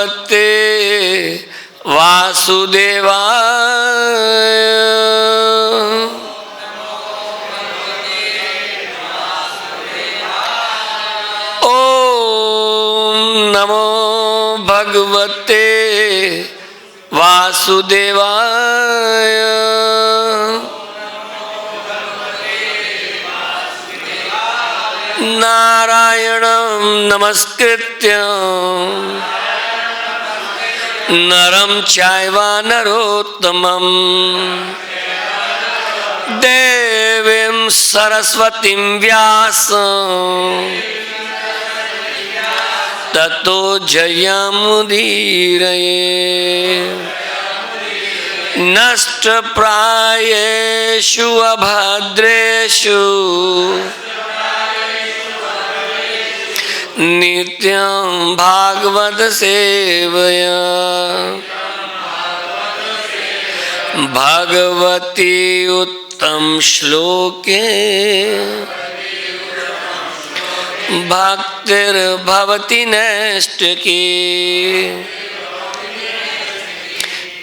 भगवते वासुदेवाय। ओम नमो भगवते वासुदेवाय। नारायणं नमस्कृत्य नरं चैव नरोत्तमं देवीं सरस्वतीं व्यासं ततो जयमुदीरये। नष्टप्रायेषु अभद्रेषु नित्यं भागवत सेवया। भगवती उत्तम श्लोके भक्तिर्भवति नैष्टिकी।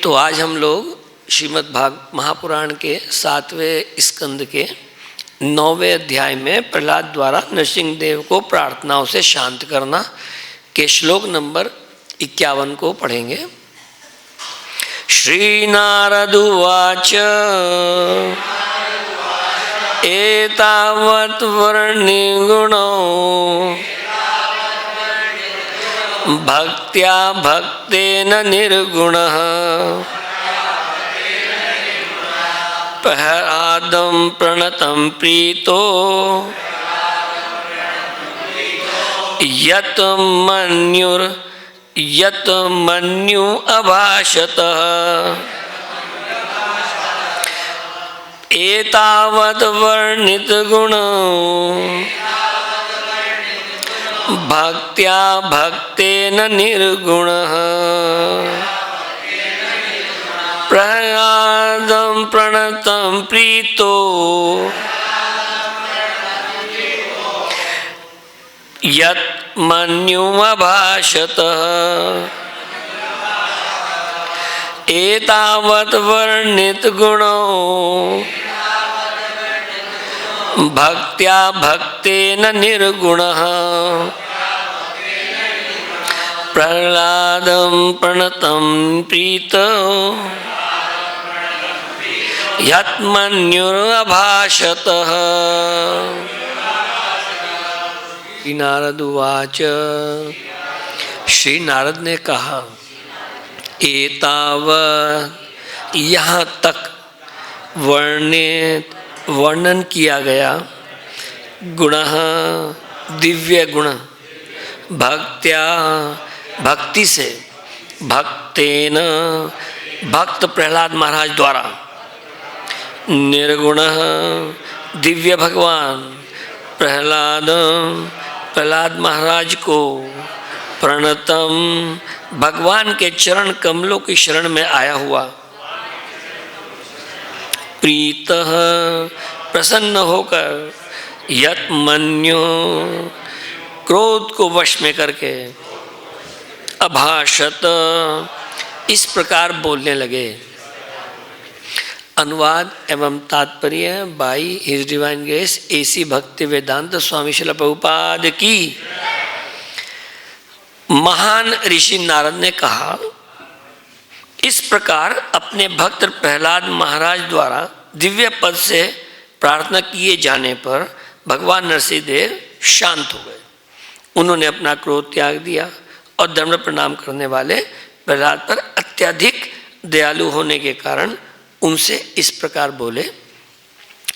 तो आज हम लोग श्रीमद् महापुराण के 7वें स्कंद के 9वें अध्याय में प्रहलाद द्वारा नरसिंह देव को प्रार्थनाओं से शांत करना के श्लोक नंबर 51 को पढ़ेंगे। श्री नारद उवाच एतावत् वर्णिगुणो भक्त्या भक्तेन निर्गुणः प्रहलादं प्रणतं प्रीतो यत् मन्यु अभाषतः। एतावत् वर्णित गुणो भक्त्या भक्तेन निर्गुणः प्रहलादं प्रणतं प्रीतो यत् मन्यु अभाषतः। एतावत् वर्णित गुणो भक्त्या भक्तेन निर्गुणः प्रहलादं प्रणतं प्रीतो यत् मन्युरभाषतः। श्री नारद उवाच। श्री नारद ने कहा एतावत् यहाँ तक वर्णन किया गया गुणः दिव्य गुण भक्त्या भक्ति से भक्तेन भक्त प्रहलाद महाराज द्वारा निर्गुणः दिव्य भगवान प्रहलाद महाराज को प्रणतम भगवान के चरण कमलों की शरण में आया हुआ प्रीतः प्रसन्न होकर यत् मन्यो क्रोध को वश में करके अभाषत इस प्रकार बोलने लगे। अनुवाद एवं तात्पर्य by his divine grace AC भक्ति वेदांत स्वामी श्रील प्रभुपाद की। महान ऋषि नारद ने कहा इस प्रकार अपने भक्त प्रहलाद महाराज द्वारा दिव्य पद से प्रार्थना किए जाने पर भगवान नरसिंह देव शांत हो गए। उन्होंने अपना क्रोध त्याग दिया और दंड प्रणाम करने वाले प्रहलाद पर अत्यधिक दयालु होने के कारण उनसे इस प्रकार बोले।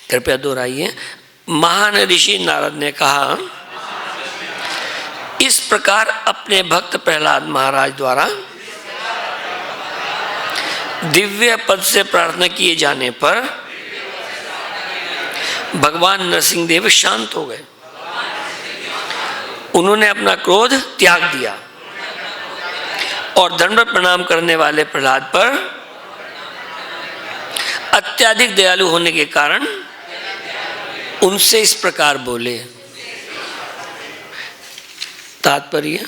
कृपया दोहराइए। महान ऋषि नारद ने कहा इस प्रकार अपने भक्त प्रहलाद महाराज द्वारा दिव्य पद से प्रार्थना किए जाने पर भगवान नरसिंह देव शांत हो गए। उन्होंने अपना क्रोध त्याग दिया और दंड प्रणाम करने वाले प्रहलाद पर अत्यधिक दयालु होने के कारण उनसे इस प्रकार बोले। तात्पर्य,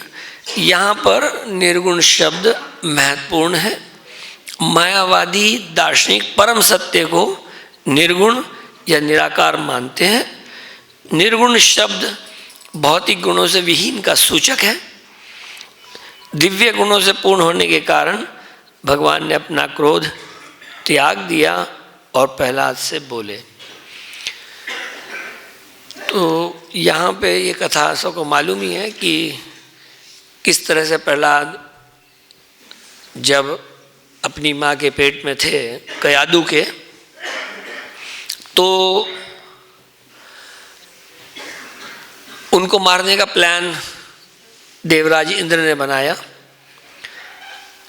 यहाँ पर निर्गुण शब्द महत्वपूर्ण है। मायावादी दार्शनिक परम सत्य को निर्गुण या निराकार मानते हैं। निर्गुण शब्द भौतिक गुणों से विहीन का सूचक है। दिव्य गुणों से पूर्ण होने के कारण भगवान ने अपना क्रोध त्याग दिया और प्रहलाद से बोले। तो यहाँ पे ये कथा सबको मालूम ही है कि किस तरह से प्रहलाद जब अपनी माँ के पेट में थे कयादू के, तो उनको मारने का प्लान देवराज इंद्र ने बनाया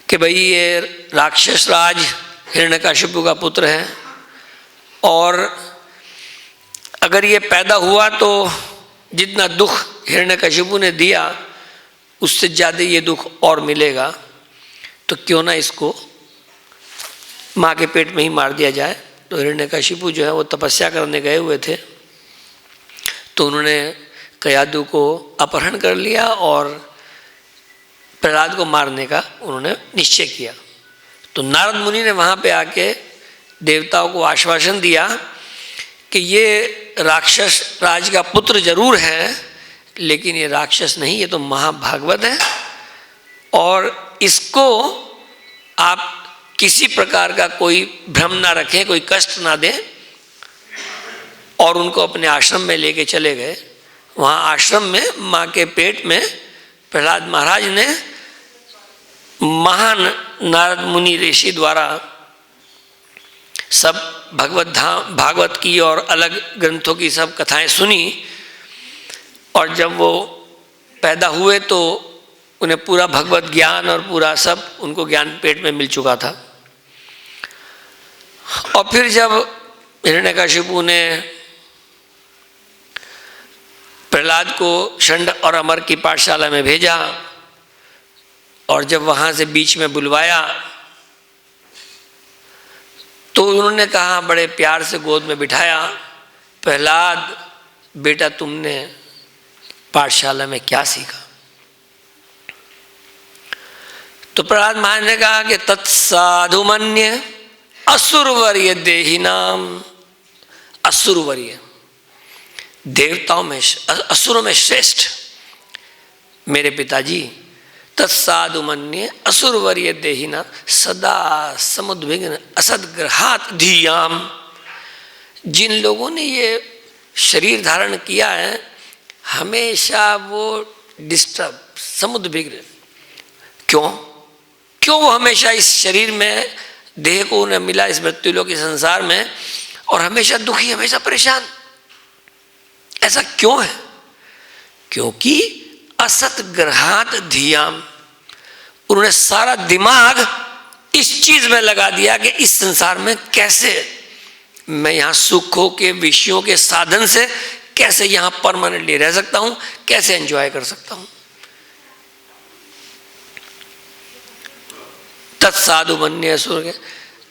कि भाई ये राक्षस राज हिरण्यकशिपु का पुत्र है और अगर ये पैदा हुआ तो जितना दुख हिरण्यकशिपु ने दिया उससे ज़्यादा ये दुख और मिलेगा, तो क्यों ना इसको माँ के पेट में ही मार दिया जाए। तो हिरण्यकशिपु जो है वो तपस्या करने गए हुए थे, तो उन्होंने कयादू को अपहरण कर लिया और प्रहलाद को मारने का उन्होंने निश्चय किया। तो नारद मुनि ने वहाँ पे आके देवताओं को आश्वासन दिया कि ये राक्षस राज का पुत्र जरूर है, लेकिन ये राक्षस नहीं, ये तो महाभागवत है और इसको आप किसी प्रकार का कोई भ्रम ना रखें, कोई कष्ट ना दें। और उनको अपने आश्रम में लेके चले गए। वहाँ आश्रम में माँ के पेट में प्रहलाद महाराज ने महान नारद मुनि ऋषि द्वारा सब भागवत की और अलग ग्रंथों की सब कथाएं सुनी, और जब वो पैदा हुए तो उन्हें पूरा भगवत ज्ञान और पूरा सब उनको ज्ञान पेट में मिल चुका था। और फिर जब हिरण्यकशिपु ने प्रहलाद को षंड और अमर की पाठशाला में भेजा और जब वहाँ से बीच में बुलवाया तो उन्होंने कहा, बड़े प्यार से गोद में बिठाया, प्रहलाद बेटा तुमने पाठशाला में क्या सीखा? तो प्रहलाद महाराज ने कहा कि तत्साधुमन्य असुरवर्य देहिनाम। असुरवर्य देवताओं में, असुरों में श्रेष्ठ मेरे पिताजी। तत्साधुमन्य असुरवर्य देहिना सदा समुद्विग्न असदग्रहात धियाम। जिन लोगों ने ये शरीर धारण किया है हमेशा वो डिस्टर्ब, समुद्विग्न। क्यों वो हमेशा इस शरीर में, देह को उन्हें मिला इस मृत्युलोक के संसार में, और हमेशा दुखी, हमेशा परेशान। ऐसा क्यों है? क्योंकि असत ग्रहात धियाम। उन्होंने सारा दिमाग इस चीज में लगा दिया कि इस संसार में कैसे मैं यहाँ सुखों के, विषयों के साधन से कैसे यहाँ परमानेंटली रह सकता हूँ, कैसे एंजॉय कर सकता हूँ। तत्साधु मन्य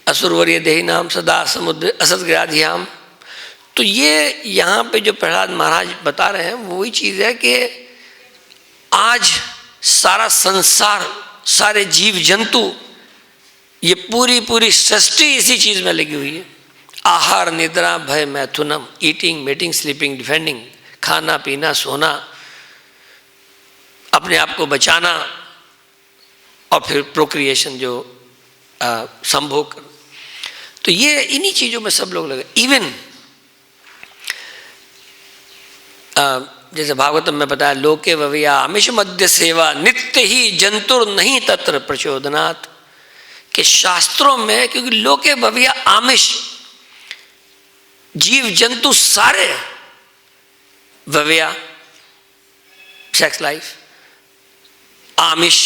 असुरवर्य देही नाम सदा समुद्र असदग्राधियाम। तो ये यहाँ पे जो प्रहलाद महाराज बता रहे हैं वही चीज़ है कि आज सारा संसार, सारे जीव जंतु, ये पूरी सृष्टि इसी चीज़ में लगी हुई है। आहार निद्रा भय मैथुनम, ईटिंग मीटिंग स्लीपिंग डिफेंडिंग, खाना पीना सोना, अपने आप को बचाना और फिर प्रोक्रिएशन जो संभोग। तो ये इन्हीं चीज़ों में सब लोग लगे। इवन जैसे भागवतम में बताया, लोके वव्या आमिष मध्य सेवा नित्य ही जंतुर नहीं तत्र प्रचोदनात्। के शास्त्रों में, क्योंकि लोके वव्या आमिष, जीव जंतु सारे, वव्या सेक्स लाइफ, आमिष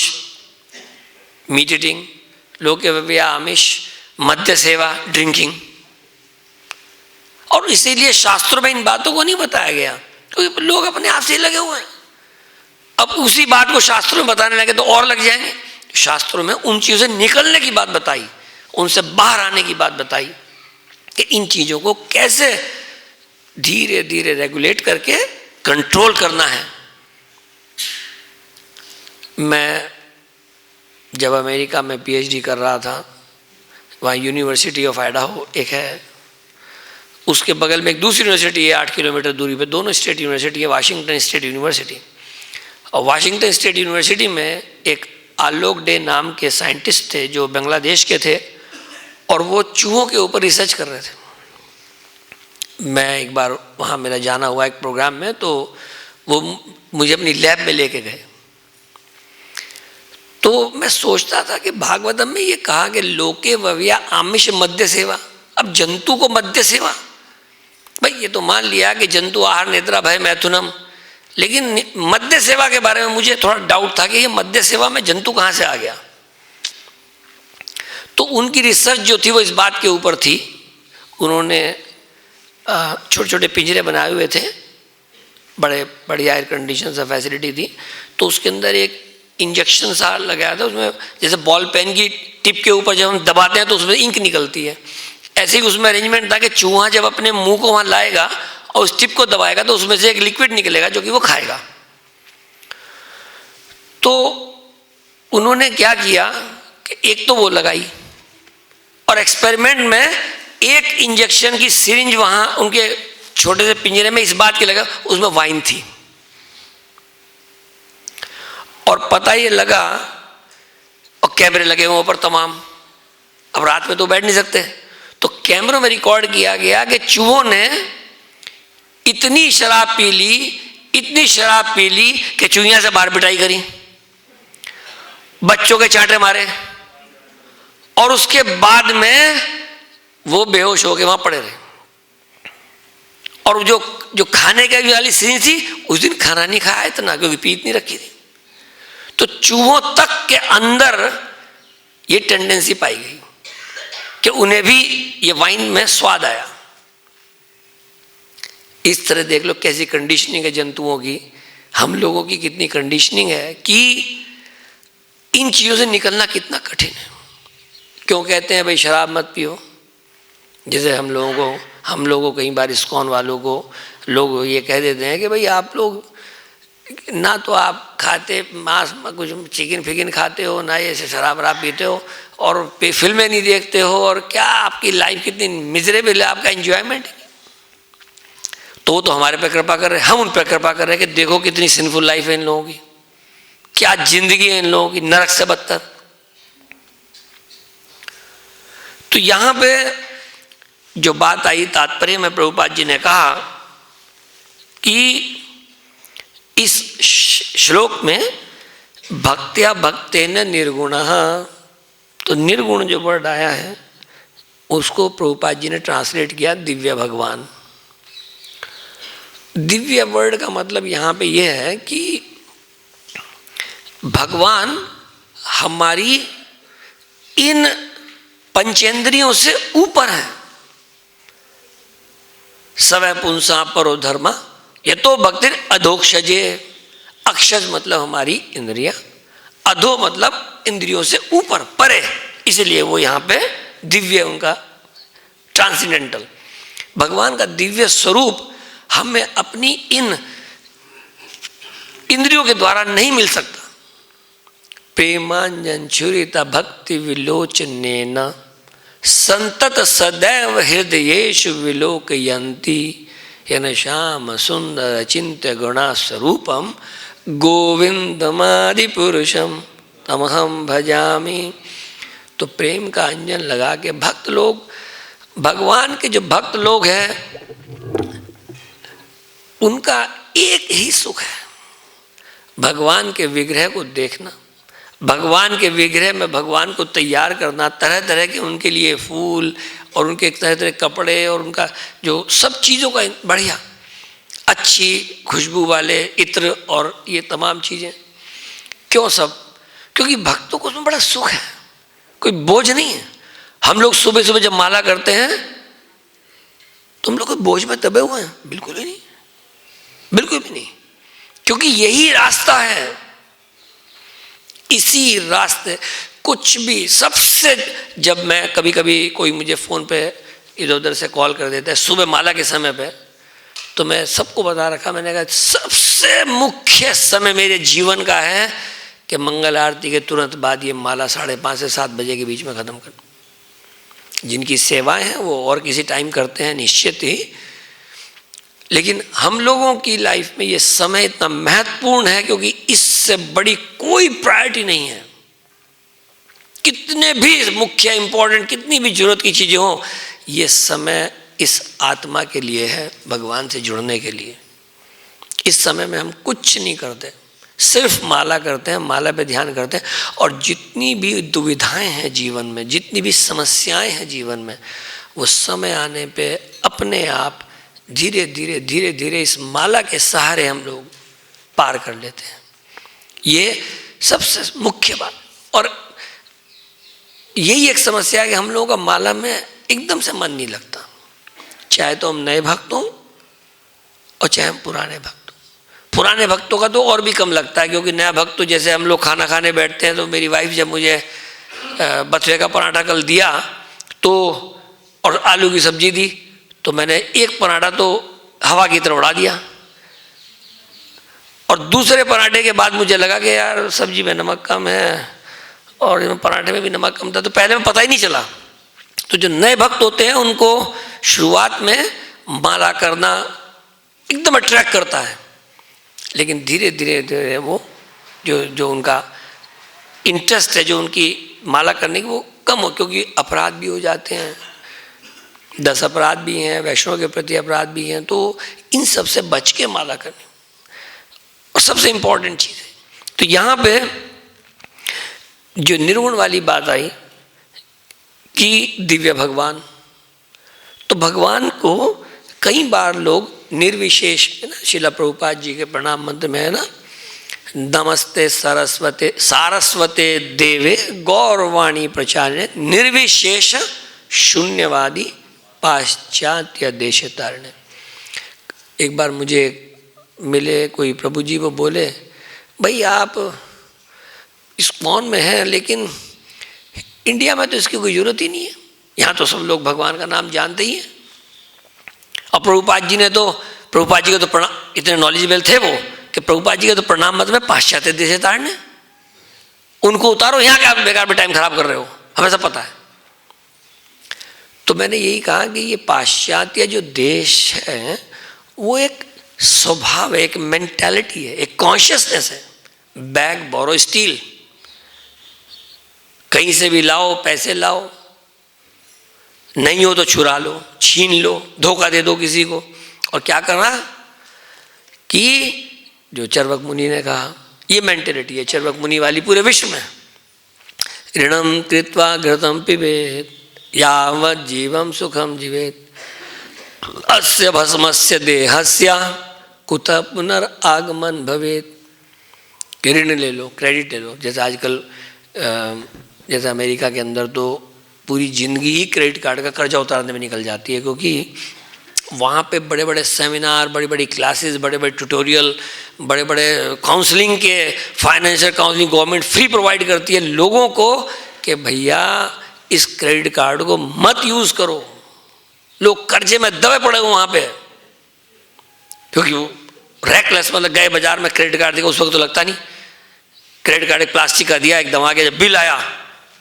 मीट ईटिंग, लोके वव्या आमिष, मद्य सेवा ड्रिंकिंग। और इसीलिए शास्त्रों में इन बातों को नहीं बताया गया, क्योंकि लोग अपने आप से ही लगे हुए हैं। अब उसी बात को शास्त्रों में बताने लगे तो और लग जाएंगे। शास्त्रों में उन चीज़ों से निकलने की बात बताई, उनसे बाहर आने की बात बताई कि इन चीज़ों को कैसे धीरे धीरे रेगुलेट करके कंट्रोल करना है। मैं जब अमेरिका में पीएचडी कर रहा था, वहाँ यूनिवर्सिटी ऑफ आइडाहो एक है, उसके बगल में एक दूसरी यूनिवर्सिटी है 8 किलोमीटर दूरी पे, दोनों स्टेट यूनिवर्सिटी है, वाशिंगटन स्टेट यूनिवर्सिटी। और वाशिंगटन स्टेट यूनिवर्सिटी में एक आलोक डे नाम के साइंटिस्ट थे जो बांग्लादेश के थे, और वो चूहों के ऊपर रिसर्च कर रहे थे। मैं एक बार वहाँ मेरा जाना हुआ एक प्रोग्राम में, तो वो मुझे अपनी लैब में लेके गए। तो मैं सोचता था कि भागवतम में ये कहा कि लोके वव्या आमिष मध्य सेवा, अब जंतु को मध्य सेवा, भाई ये तो मान लिया कि जंतु आहार निद्रा भय मैथुनम, लेकिन मध्य सेवा के बारे में मुझे थोड़ा डाउट था कि ये मध्य सेवा में जंतु कहाँ से आ गया। तो उनकी रिसर्च जो थी वो इस बात के ऊपर थी, उन्होंने छोटे छोटे पिंजरे बनाए हुए थे, बड़े बढ़िया एयर कंडीशन से फैसिलिटी थी, तो उसके अंदर एक इंजेक्शन सा लगाया था, उसमें जैसे बॉल पेन की टिप के ऊपर जब हम दबाते हैं तो उसमें इंक निकलती है, ऐसे ही उसमें अरेंजमेंट था कि चूहा जब अपने मुंह को वहाँ लाएगा और उस टिप को दबाएगा तो उसमें से एक लिक्विड निकलेगा जो कि वो खाएगा। तो उन्होंने क्या किया कि एक तो वो लगाई, और एक्सपेरिमेंट में एक इंजेक्शन की सिरिंज वहाँ उनके छोटे से पिंजरे में इस बात की लगा, उसमें वाइन थी। और पता ये लगा, और कैमरे लगे हुए ऊपर तमाम, अब रात में तो बैठ नहीं सकते, तो कैमरों में रिकॉर्ड किया गया कि चूहों ने इतनी शराब पी ली, इतनी शराब पी ली कि चूहिया से बाहर पिटाई करी, बच्चों के चांटे मारे, और उसके बाद में वो बेहोश होकर वहां पड़े रहे। और जो खाने के वाली सीन थी, उस दिन खाना नहीं खाया इतना, क्योंकि पीत नहीं रखी थी। तो चूहों तक के अंदर ये टेंडेंसी पाई गई कि उन्हें भी ये वाइन में स्वाद आया। इस तरह देख लो कैसी कंडीशनिंग है जंतुओं की, हम लोगों की कितनी कंडीशनिंग है कि इन चीज़ों से निकलना कितना कठिन है। क्यों कहते हैं भाई शराब मत पियो, जैसे हम लोगों को कई बार इस्कॉन वालों को लोग ये कह देते हैं कि भाई आप लोग ना तो आप खाते मांस कुछ चिकन फिकन खाते हो, ना ये शराब वराब पीते हो, और फिल्में नहीं देखते हो, और क्या आपकी लाइफ कितनी मिजरेबल है, आपका एंजॉयमेंट। तो हमारे पे कृपा कर रहे हैं, हम उन पर कृपा कर रहे हैं कि देखो कितनी सिंफुल लाइफ है इन लोगों की, क्या जिंदगी है इन लोगों की, नरक से बदतर। तो यहां पे जो बात आई तात्पर्य में प्रभुपाद जी ने कहा कि इस श्लोक में भक्त्या भक्तेन निर्गुणः, तो निर्गुण जो वर्ड आया है उसको प्रभुपाद जी ने ट्रांसलेट किया दिव्य भगवान। दिव्य वर्ड का मतलब यहाँ पे ये है कि भगवान हमारी इन पंचेंद्रियों से ऊपर है। सवै पुंसा परो धर्मा ये तो भक्ति अधोक्षजे, अक्षज मतलब हमारी इंद्रिया, अधो मतलब इंद्रियों से ऊपर परे, इसलिए वो यहाँ पे दिव्य, उनका ट्रांसेंडेंटल, भगवान का दिव्य स्वरूप हमें अपनी इन इंद्रियों के द्वारा नहीं मिल सकता। प्रेमांजन छुरिता भक्ति विलोचनेन संतत सदैव हृदयेषु विलोकयन्ति यन श्याम सुंदर चिंत्य गुणा स्वरूपम गोविंदमादि पुरुषम तमहम भजामि। तो प्रेम का अंजन लगा के भक्त लोग, भगवान के जो भक्त लोग हैं उनका एक ही सुख है, भगवान के विग्रह को देखना, भगवान के विग्रह में भगवान को तैयार करना, तरह तरह के उनके लिए फूल और उनके तरह तरह कपड़े और उनका जो सब चीज़ों का बढ़िया अच्छी खुशबू वाले इत्र और ये तमाम चीज़ें। क्यों सब? क्योंकि भक्तों को उसमें बड़ा सुख है, कोई बोझ नहीं है। हम लोग सुबह सुबह जब माला करते हैं तो हम लोग कोई बोझ में दबे हुए हैं? बिल्कुल ही नहीं, बिल्कुल भी नहीं, क्योंकि यही रास्ता है। इसी रास्ते कुछ भी सबसे, जब मैं कभी कभी कोई मुझे फ़ोन पे इधर उधर से कॉल कर देता है सुबह माला के समय पे, तो मैं सबको बता रखा, मैंने कहा सबसे मुख्य समय मेरे जीवन का है कि मंगल आरती के तुरंत बाद ये माला 5:30 से 7 बजे के बीच में ख़त्म कर। जिनकी सेवाएं हैं वो और किसी टाइम करते हैं निश्चित ही, लेकिन हम लोगों की लाइफ में ये समय इतना महत्वपूर्ण है क्योंकि इससे बड़ी कोई प्रायोरिटी नहीं है। कितने भी मुख्य इंपॉर्टेंट कितनी भी जरूरत की चीज़ें हो, ये समय इस आत्मा के लिए है, भगवान से जुड़ने के लिए। इस समय में हम कुछ नहीं करते, सिर्फ माला करते हैं, माला पे ध्यान करते हैं, और जितनी भी दुविधाएं हैं जीवन में, जितनी भी समस्याएं हैं जीवन में, वो समय आने पे अपने आप धीरे धीरे धीरे धीरे इस माला के सहारे हम लोग पार कर लेते हैं। ये सबसे मुख्य बात। और यही एक समस्या है कि हम लोगों का माला में एकदम से मन नहीं लगता, चाहे तो हम नए भक्त हों और चाहे हम पुराने भक्त। पुराने भक्तों का तो और भी कम लगता है, क्योंकि नया भक्त तो जैसे हम लोग खाना खाने बैठते हैं तो मेरी वाइफ जब मुझे बथुए का पराठा कल दिया तो और आलू की सब्जी दी, तो मैंने एक पराठा तो हवा की तरह उड़ा दिया, और दूसरे पराठे के बाद मुझे लगा कि यार सब्जी में नमक कम है और पराठे में भी नमक कम था, तो पहले में पता ही नहीं चला। तो जो नए भक्त होते हैं उनको शुरुआत में माला करना एकदम अट्रैक्ट करता है, लेकिन धीरे धीरे धीरे वो जो उनका इंटरेस्ट है, जो उनकी माला करने की, वो कम हो, क्योंकि अपराध भी हो जाते हैं, 10 अपराध भी हैं, वैष्णव के प्रति अपराध भी हैं, तो इन सब से बच के माला करनी और सबसे इम्पोर्टेंट चीज़ है। तो यहाँ पे जो निर्गुण वाली बात आई कि दिव्य भगवान, तो भगवान को कई बार लोग निर्विशेष, है ना, शिला प्रभुपाद जी के प्रणाम मंत्र में है ना, नमस्ते सरस्वते सारस्वते देवे गौरवाणी प्रचारणे निर्विशेष शून्यवादी पाश्चात्य देश तारणे। एक बार मुझे मिले कोई प्रभु जी, वो बोले भाई आप इस्कॉन में हैं लेकिन इंडिया में तो इसकी कोई ज़रूरत ही नहीं है, यहाँ तो सब लोग भगवान का नाम जानते ही हैं। और प्रभुपाद जी ने तो, प्रभुपाद जी का तो प्रणाम, इतने नॉलेजेबल थे वो कि प्रभुपाद जी का तो प्रणाम मतलब पाश्चात्य देश ताड़ने, उनको उतारो, यहाँ क्या बेकार में टाइम खराब कर रहे हो, हमें सब पता है। तो मैंने यही कहा कि ये पाश्चात्य जो देश है वो एक स्वभाव है, एक मेंटालिटी है, एक कॉन्शियसनेस है। बैग बोरो स्टील, कहीं से भी लाओ, पैसे लाओ, नहीं हो तो चुरा लो, छीन लो, धोखा दे दो किसी को। और क्या करना कि जो चर्वक मुनि ने कहा, ये मेंटेलिटी है चर्वक मुनि वाली पूरे विश्व में। ऋणम कृत्वा घृतम पिबेत यावत् जीवम सुखम जीवेत अस्य भस्मस्य देहस्य कुतः पुनरागमन भवेत। ऋण ले लो, क्रेडिट ले लो। जैसे आजकल जैसे अमेरिका के अंदर तो पूरी ज़िंदगी ही क्रेडिट कार्ड का कर्जा उतारने में निकल जाती है, क्योंकि वहाँ पे बड़े बड़े सेमिनार, बड़ी बड़ी क्लासेस, बड़े बड़े ट्यूटोरियल, बड़े बड़े काउंसलिंग के, financial counselling government free provide करती है लोगों को कि भैया इस क्रेडिट कार्ड को मत यूज़ करो। लोग कर्जे में दबे पड़े हुए वहाँ पे, क्योंकि वो रैकलेस, मतलब गए बाजार में क्रेडिट कार्ड देखा, उस वक्त तो लगता नहीं। क्रेडिट कार्ड एक प्लास्टिक का दिया, एकदम आगे जब बिल आया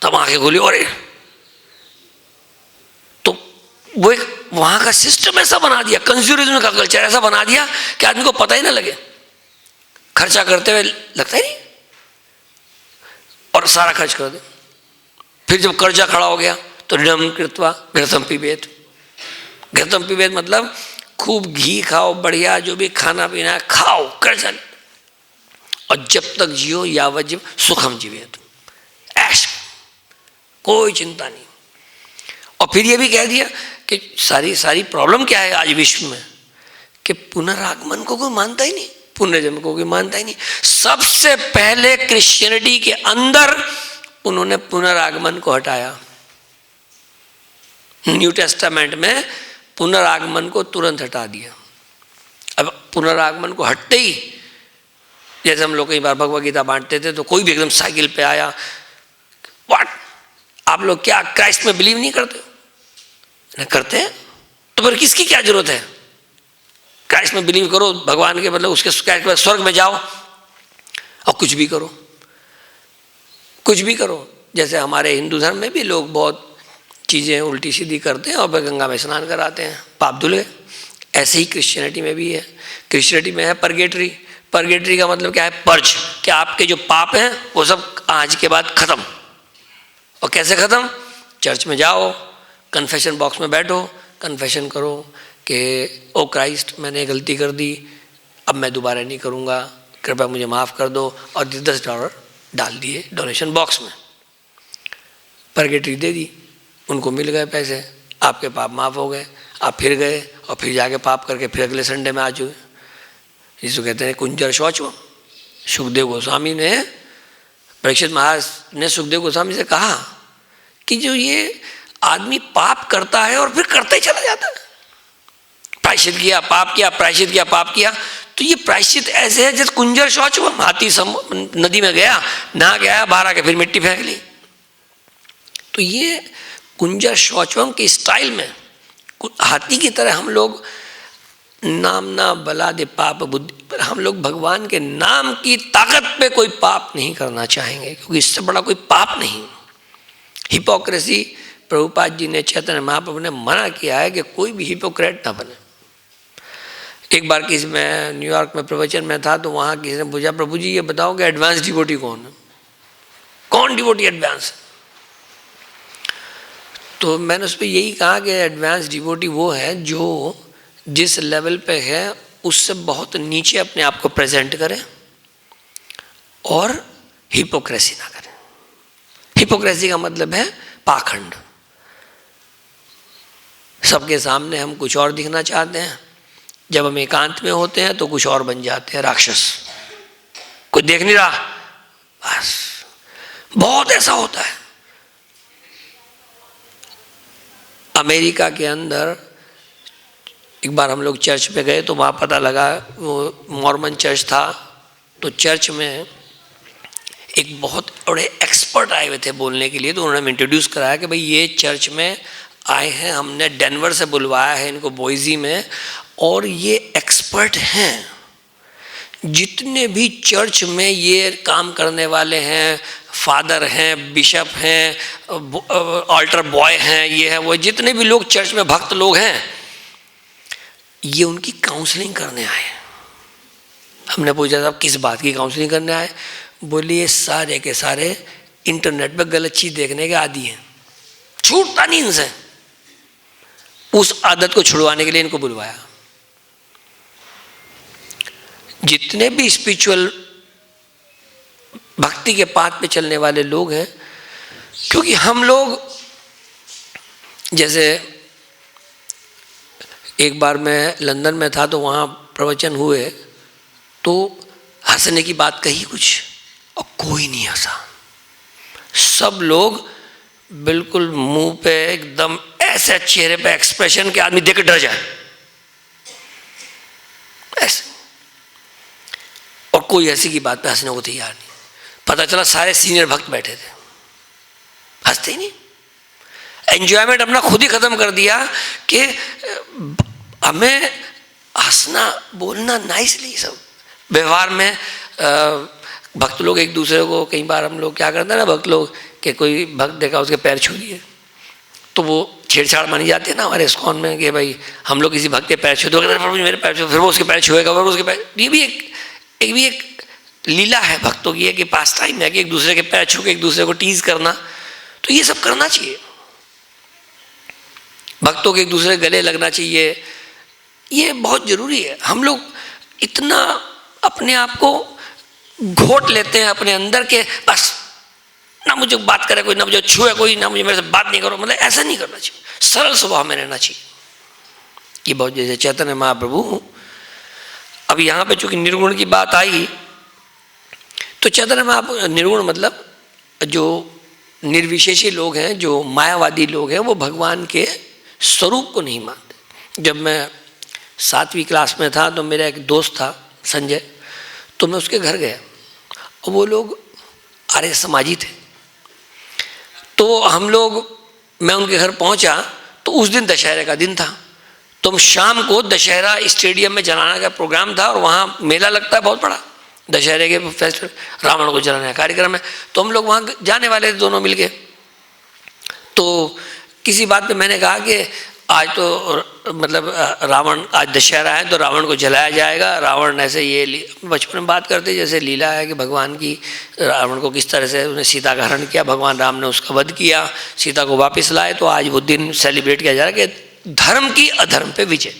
तब आंखें खोली, और तो वो एक वहाँ का सिस्टम ऐसा बना दिया, कंज्यूमरिज्म का कल्चर ऐसा बना दिया कि आदमी को पता ही ना लगे, खर्चा करते हुए लगता ही नहीं, और सारा खर्च कर दे। फिर जब कर्जा खड़ा हो गया तो ऋणम कृत्वा घृतम पिबेत। घृतम पिबेत मतलब खूब घी खाओ, बढ़िया जो भी खाना पीना खाओ, कर्जा, और जब तक जियो यावत जीव सुखम जीवेत, ऐश, कोई चिंता नहीं। और फिर ये भी कह दिया कि सारी प्रॉब्लम क्या है आज विश्व में, कि पुनरागमन को कोई मानता ही नहीं, पुनर्जन्म को कोई मानता ही नहीं। सबसे पहले क्रिश्चियनिटी के अंदर उन्होंने पुनरागमन को हटाया। न्यू टेस्टामेंट में पुनरागमन को तुरंत हटा दिया। अब पुनरागमन को हटते ही, जैसे हम लोग कई बार भगवद गीता बांटते थे तो कोई भी एकदम साइकिल पे आया, व्हाट, आप लोग क्या क्राइस्ट में बिलीव नहीं करते? नहीं करते हैं तो फिर किसकी क्या जरूरत है? क्राइस्ट में बिलीव करो, भगवान के मतलब उसके स्वर्ग में जाओ और कुछ भी करो। कुछ भी करो। जैसे हमारे हिंदू धर्म में भी लोग बहुत चीज़ें उल्टी सीधी करते हैं और फिर गंगा में स्नान कराते हैं, पाप धुल गए। ऐसे ही क्रिश्चियनिटी में भी है। क्रिश्चियनिटी में है परगेटरी। परगेटरी का मतलब क्या है? पर्ज, कि आपके जो पाप हैं वो सब आज के बाद खत्म। और कैसे खत्म? चर्च में जाओ, कन्फेशन बॉक्स में बैठो, कन्फेशन करो कि ओ क्राइस्ट, मैंने गलती कर दी, अब मैं दोबारा नहीं करूँगा, कृपया मुझे माफ़ कर दो, और $10 डाल दिए डोनेशन बॉक्स में। परगेटरी दे दी, उनको मिल गए पैसे, आपके पाप माफ़ हो गए। आप फिर गए और फिर जाके पाप करके फिर अगले संडे में आ चुके। जिसको कहते हैं कुंजर शौचव। सुखदेव गोस्वामी ने, परीक्षित महाराज ने सुखदेव गोस्वामी से कहा कि जो ये आदमी पाप करता है और फिर करते ही चला जाता है, प्रायश्चित किया, पाप किया, प्रायश्चित किया, पाप किया, तो ये प्रायश्चित ऐसे है जैसे कुंजर शौचव। हाथी नदी में गया, नहा गया, बाहर आके फिर मिट्टी फेंक ली। तो ये कुंजर शौचवम के स्टाइल में हाथी की तरह हम लोग नाम ना बला दे पाप बुद्धि पर, हम लोग भगवान के नाम की ताकत पे कोई पाप नहीं करना चाहेंगे, क्योंकि इससे बड़ा कोई पाप नहीं। हिपोक्रेसी, प्रभुपाद जी ने, चैतन्य महाप्रभु ने मना किया है कि कोई भी हिपोक्रेट ना बने। एक बार किसी में न्यूयॉर्क में प्रवचन में था, तो वहाँ किसी ने पूछा, प्रभु जी ये बताओ कि एडवांस डिवोटी कौन है? कौन डिवोटी एडवांस? तो मैंने उस पर यही कहा कि एडवांस डिवोटी वो है जो जिस लेवल पे है उससे बहुत नीचे अपने आप को प्रेजेंट करे और हिपोक्रेसी ना करे। हिपोक्रेसी का मतलब है पाखंड। सबके सामने हम कुछ और दिखना चाहते हैं, जब हम एकांत में होते हैं तो कुछ और बन जाते हैं, राक्षस। कोई देख नहीं रहा, बस बहुत ऐसा होता है। अमेरिका के अंदर एक बार हम लोग चर्च पे गए तो वहाँ पता लगा वो मॉर्मन चर्च था। तो चर्च में एक बहुत बड़े एक्सपर्ट आए हुए थे बोलने के लिए, तो उन्होंने इंट्रोड्यूस कराया कि भाई ये चर्च में आए हैं, हमने डेनवर से बुलवाया है इनको, बॉइजी में, और ये एक्सपर्ट हैं। जितने भी चर्च में ये काम करने वाले हैं, फादर हैं, बिशप हैं, ऑल्टर बॉय हैं, ये है वो, जितने भी लोग चर्च में भक्त लोग हैं, ये उनकी काउंसलिंग करने आए। हमने पूछा साहब किस बात की काउंसलिंग करने आए? बोले ये सारे के सारे इंटरनेट पे गलत चीज देखने के आदी हैं, छूटता नहीं इनसे। उस आदत को छुड़वाने के लिए इनको बुलवाया। जितने भी स्पिरिचुअल भक्ति के पाथ पे चलने वाले लोग हैं, क्योंकि हम लोग, जैसे एक बार मैं लंदन में था तो वहाँ प्रवचन हुए, तो हंसने की बात कही कुछ और कोई नहीं हंसा। सब लोग बिल्कुल मुंह पे एकदम ऐसे चेहरे पे एक्सप्रेशन के आदमी देख के डर जाए ऐसे, और कोई ऐसी की बात पे हंसने को तैयार नहीं। पता चला सारे सीनियर भक्त बैठे थे, हंसते ही नहीं। एंजॉयमेंट अपना खुद ही खत्म कर दिया कि हमें हंसना बोलना नाइसली, सब व्यवहार में भक्त लोग एक दूसरे को, कई बार हम लोग क्या करते हैं ना, भक्त लोग कि कोई भक्त देखा उसके पैर छू लिए तो वो छेड़छाड़ मानी जाती है ना हमारे इस्कॉन में कि भाई हम लोग किसी भक्त के पैर छू, तो मेरे पैर छू, फिर वो उसके पैर छुएगा, फिर उसके पैर। ये भी एक लीला है भक्तों की, है कि पास टाइम है कि एक दूसरे के पैर छू के एक दूसरे को टीज करना। तो ये सब करना चाहिए, भक्तों के एक दूसरे गले लगना चाहिए, ये बहुत जरूरी है। हम लोग इतना अपने आप को घोट लेते हैं अपने अंदर के, बस ना मुझे बात करे कोई, ना मुझे छुए कोई, ना मुझे मेरे से बात नहीं करो, मतलब ऐसा नहीं करना चाहिए। सरल स्वभाव में रहना चाहिए। ये बहुत, जैसे चैतन्य महाप्रभु, अब यहाँ पे चूंकि निर्गुण की बात आई, तो चैतन्य महाप्रभु निर्गुण मतलब जो निर्विशेषी लोग हैं, जो मायावादी लोग हैं, वो भगवान के स्वरूप को नहीं मानते। जब मैं 7वीं क्लास में था तो मेरा एक दोस्त था संजय, तो मैं उसके घर गया और वो लोग आर्य समाजी थे। तो हम लोग, मैं उनके घर पहुंचा तो उस दिन दशहरे का दिन था, तो शाम को दशहरा स्टेडियम में जलाना का प्रोग्राम था और वहाँ मेला लगता है बहुत बड़ा, दशहरे के फेस्टिवल, रावण को जलाने का कार्यक्रम है। तो हम लोग वहाँ जाने वाले थे दोनों मिलके। तो किसी बात पे मैंने कहा कि आज तो मतलब रावण, आज दशहरा है तो रावण को जलाया जाएगा। रावण ऐसे ये बचपन में बात करते जैसे लीला है कि भगवान की, रावण को किस तरह से उन्हें सीता का हरण किया, भगवान राम ने उसका वध किया, सीता को वापस लाए। तो आज वो दिन सेलिब्रेट किया जा रहा है कि धर्म की अधर्म पे विजय।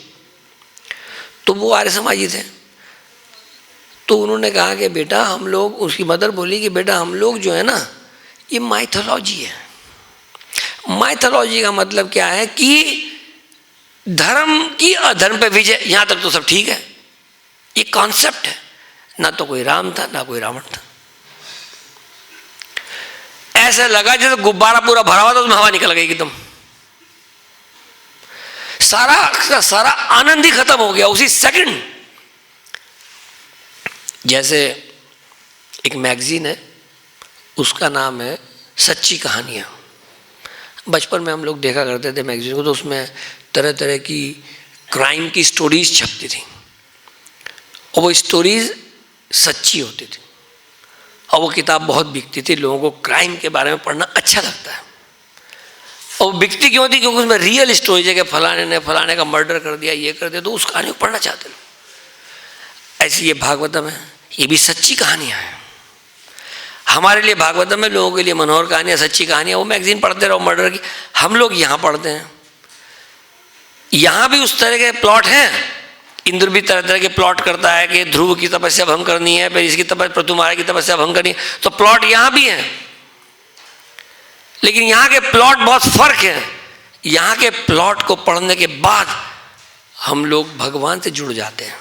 तो वो आर्य समाजी थे। तो उन्होंने कहा कि बेटा हम लोग, उसकी मदर बोली कि बेटा हम लोग जो है ना, ये माइथोलॉजी है। माइथोलॉजी का मतलब क्या है कि धर्म की अधर्म पे विजय, यहां तक तो सब ठीक है, ये कॉन्सेप्ट है। ना तो कोई राम था ना कोई रावण था। ऐसा लगा जैसे गुब्बारा पूरा भरा हुआ था, उसमें हवा निकल गई एकदम, सारा का सारा आनंद ही खत्म हो गया उसी सेकंड। जैसे एक मैगजीन है, उसका नाम है सच्ची कहानियाँ। बचपन में हम लोग देखा करते थे मैगजीन को, तो उसमें तरह तरह की क्राइम की स्टोरीज छपती थी और वो स्टोरीज सच्ची होती थी और वो किताब बहुत बिकती थी। लोगों को क्राइम के बारे में पढ़ना अच्छा लगता है। और बिकती क्यों थी? क्योंकि उसमें रियल स्टोरीज है कि फलाने ने फलाने का मर्डर कर दिया, ये कर दिया, तो उस कहानी को पढ़ना चाहते लोग। ऐसी ये भागवतम है, ये भी सच्ची कहानियाँ हैं। हमारे लिए भागवतम में, लोगों के लिए मनोहर कहानियाँ, सच्ची कहानियाँ। वो मैगजीन पढ़ते रहो मर्डर की, हम लोग यहाँ पढ़ते हैं। यहाँ भी उस तरह के प्लॉट हैं। इंद्र भी तरह तरह के प्लॉट करता है कि ध्रुव की तपस्या भंग करनी है, फिर इसकी तपस्या, पृथुमारा की तपस्या भंग करनी है, तो प्लॉट यहाँ भी हैं। लेकिन यहाँ के प्लॉट बहुत फर्क है। यहाँ के प्लॉट को पढ़ने के बाद हम लोग भगवान से जुड़ जाते हैं।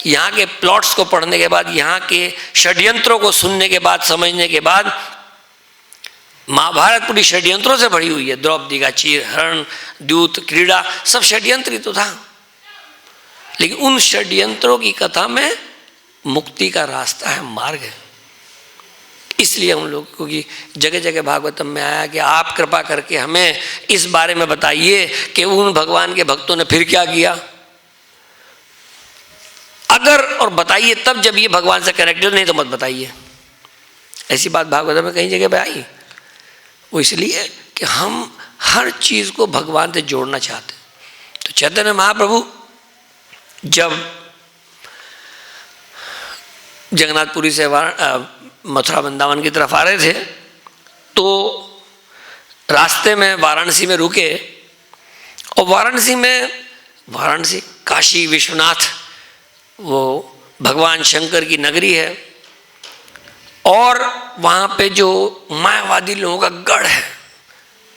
यहाँ के प्लॉट्स को पढ़ने के बाद, यहाँ के षड्यंत्रों को सुनने के बाद, समझने के बाद, महाभारत पूरी षड्यंत्रों से भरी हुई है। द्रौपदी का चीर हरण, द्यूत, क्रीड़ा, सब षड्यंत्र ही तो था। लेकिन उन षड्यंत्रों की कथा में मुक्ति का रास्ता है, मार्ग है। इसलिए हम लोग, क्योंकि जगह जगह भागवतम में आया कि आप कृपा करके हमें इस बारे में बताइए कि उन भगवान के भक्तों ने फिर क्या किया। अगर और बताइए तब जब ये भगवान से कनेक्टेड, नहीं तो मत बताइए। ऐसी बात भागवत में कई जगह पे आई। वो इसलिए कि हम हर चीज को भगवान से जोड़ना चाहते हैं। तो चैतन्य महाप्रभु जब जगन्नाथपुरी से मथुरा वृंदावन की तरफ आ रहे थे, तो रास्ते में वाराणसी में रुके। और वाराणसी काशी विश्वनाथ, वो भगवान शंकर की नगरी है। और वहाँ पे जो मायावादी लोगों का गढ़ है,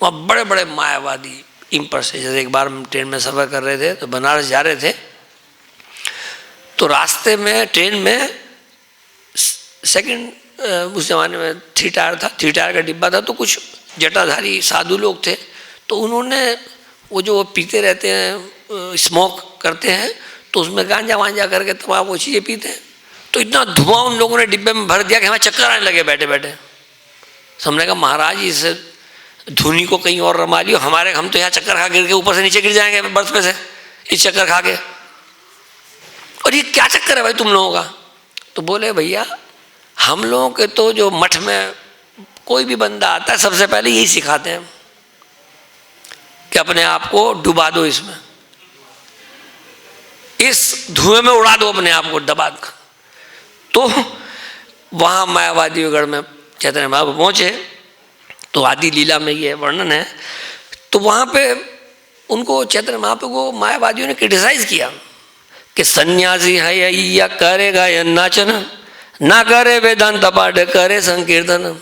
वहाँ बड़े बड़े मायावादी इम्पर्स है। जैसे एक बार हम ट्रेन में सफ़र कर रहे थे, तो बनारस जा रहे थे, तो रास्ते में ट्रेन में सेकंड, उस जमाने में 3 टायर था, 3 टायर का डिब्बा था। तो कुछ जटाधारी साधु लोग थे, तो उन्होंने वो जो पीते रहते हैं, स्मोक करते हैं, तो उसमें गांजा वांजा करके तमाम वो चीज़ें पीते हैं। तो इतना धुआं उन लोगों ने डिब्बे में भर दिया कि हमें चक्कर आने लगे बैठे बैठे। हमने कहा महाराज इस धुनी को कहीं और रमा लियो, हम तो यहाँ चक्कर खा गिर के ऊपर से नीचे गिर जाएंगे बर्फ पे से, इस चक्कर खा के। और ये क्या चक्कर है भाई तुम लोगों का? तो बोले भैया हम लोगों के तो जो मठ में कोई भी बंदा आता है, सबसे पहले यही सिखाते हैं कि अपने आप को डुबा दो, इसमें इस धुएं में उड़ा दो अपने आप को, दबा दो। तो वहाँ मायावादी गढ़ में चैतन्य महाप्रभु पहुँचे, तो आदि लीला में ये वर्णन है। तो वहाँ पे उनको चैतन्य महाप्रभु को मायावादियों ने क्रिटिसाइज किया कि सन्यासी है या करेगा या नाचन, ना करे वेदांत पाठ, करे संकीर्तन।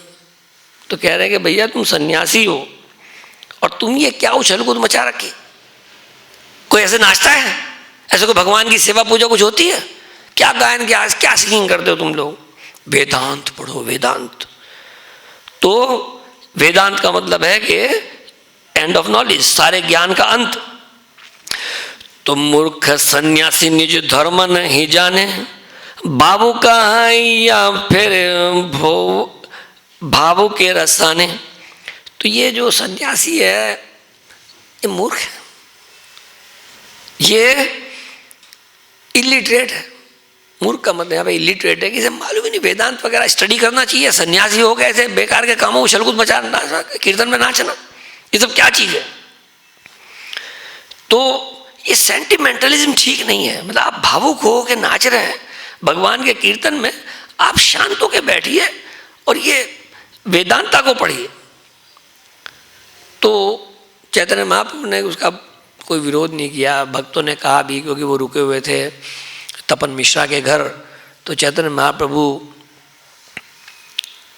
तो कह रहे कि भैया तुम सन्यासी हो और तुम ये क्या उछल कूद मचा रखी? कोई ऐसे नाचता है? ऐसे कोई भगवान की सेवा पूजा कुछ होती है क्या? गायन क्या सिंगिंग करते हो तुम लोग? वेदांत पढ़ो, वेदांत। तो वेदांत का मतलब है कि एंड ऑफ नॉलेज, सारे ज्ञान का अंत। तो मूर्ख सन्यासी निज धर्म नहीं जाने, बाबू का है या फिर भावों के रसाने। तो ये जो सन्यासी है ये मूर्ख है, ये इलिटरेट है, मूर्ख का मतलब यहाँ पे इलिटरेट है कि इसे मालूम ही नहीं, वेदांत वगैरह स्टडी करना चाहिए, सन्यासी हो गए ऐसे बेकार के कामों उछलकूद मचाना, कीर्तन में नाचना, ये सब क्या चीज़ है। तो ये सेंटिमेंटलिज्म ठीक नहीं है। मतलब आप भावुक हो के नाच रहे हैं भगवान के कीर्तन में, आप शांत होकर बैठिए और ये वेदांता को पढ़िए। तो चैतन्य महाप्रभु ने उसका कोई विरोध नहीं किया, भक्तों ने कहा भी, क्योंकि वो रुके हुए थे तपन मिश्रा के घर, तो चैतन्य महाप्रभु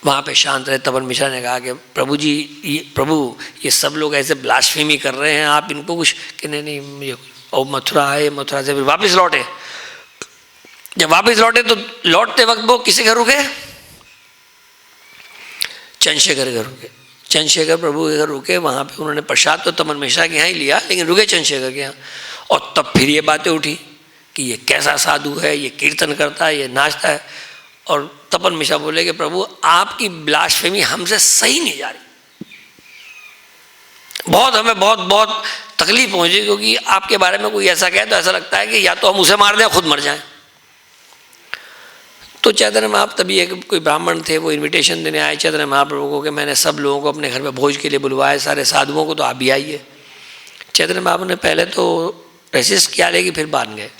वहाँ पे शांत रहे। तपन मिश्रा ने कहा कि प्रभु जी, ये सब लोग ऐसे ब्लास्फेमी कर रहे हैं, आप इनको कुछ, कि नहीं मुझे, और मथुरा है, मथुरा से फिर वापस लौटे। जब वापस लौटे तो लौटते वक्त वो किसी घर रुके, चंद्रशेखर घर रुके, चंद्रशेखर प्रभु के घर रुके। वहाँ पे उन्होंने प्रसाद तो तपन मिश्रा के यहाँ ही लिया, लेकिन रुके चंद्रशेखर के यहाँ। और तब फिर ये बातें उठी कि ये कैसा साधु है, ये कीर्तन करता है, ये नाचता है। और तपन मिश्रा बोले कि प्रभु आपकी ब्लास्फेमी हमसे सही नहीं जा रही, हमें बहुत तकलीफ पहुँची, क्योंकि आपके बारे में कोई ऐसा कहे तो ऐसा लगता है कि या तो हम उसे मार दें, खुद मर जाएं। तो चैतन्य महाप्रभु, तभी एक कोई ब्राह्मण थे, वो इनविटेशन देने आए चैतन्य महाप्रभु को कि मैंने सब लोगों को अपने घर में भोज के लिए बुलवाया, सारे साधुओं को, तो आप भी आइए। चैतन्य महाप्रभु ने पहले तो रेसिस्ट किया, लेकिन फिर मान गए।